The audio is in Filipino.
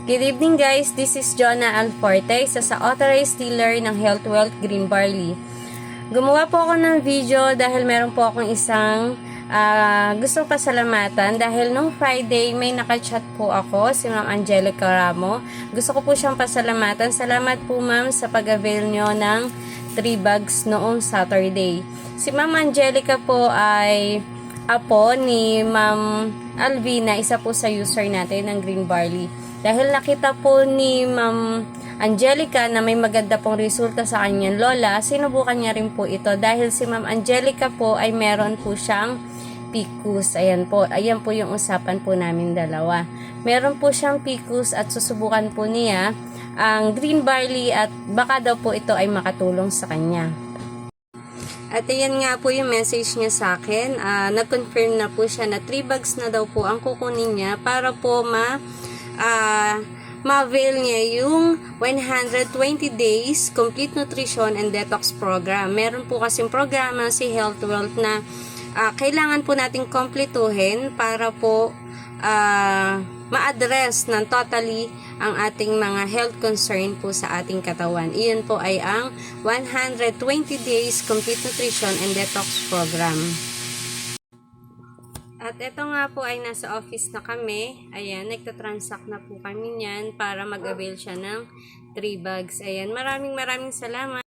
Good evening guys, this is Jonah Alforte, isa sa authorized dealer ng Health Wealth Green Barley. Gumawa po ako ng video dahil meron po akong isang gusto pasalamatan dahil nung Friday may nakachat po ako, si Ma'am Angelica Ramo. Gusto ko po siyang pasalamatan. Salamat po ma'am sa pag-avail nyo ng 3 bags noong Saturday. Si Ma'am Angelica po ay apo ni Ma'am Alvina, isa po sa user natin ng Green Barley. Dahil nakita po ni Ma'am Angelica na may maganda pong resulta sa kanyang lola, sinubukan niya rin po ito dahil si Ma'am Angelica po ay meron po siyang PCOS. Ayan po yung usapan po namin dalawa. Meron po siyang PCOS at susubukan po niya ang Green Barley at baka daw po ito ay makatulong sa kanya. At ayan nga po yung message niya sa akin. Nag-confirm na po siya na 3 bags na daw po ang kukunin niya para po ma-avail niya yung 120 days complete nutrition and detox program. Meron po kasing programa si Health Wealth na kailangan po nating kompletuhin para po ma-address ng totally ang ating mga health concern po sa ating katawan. Iyon po ay ang 120 days complete nutrition and detox program. At ito nga po ay nasa office na kami. Ayan, nagtatransact na po kami niyan para mag-avail siya ng 3 bags. Ayan, maraming salamat.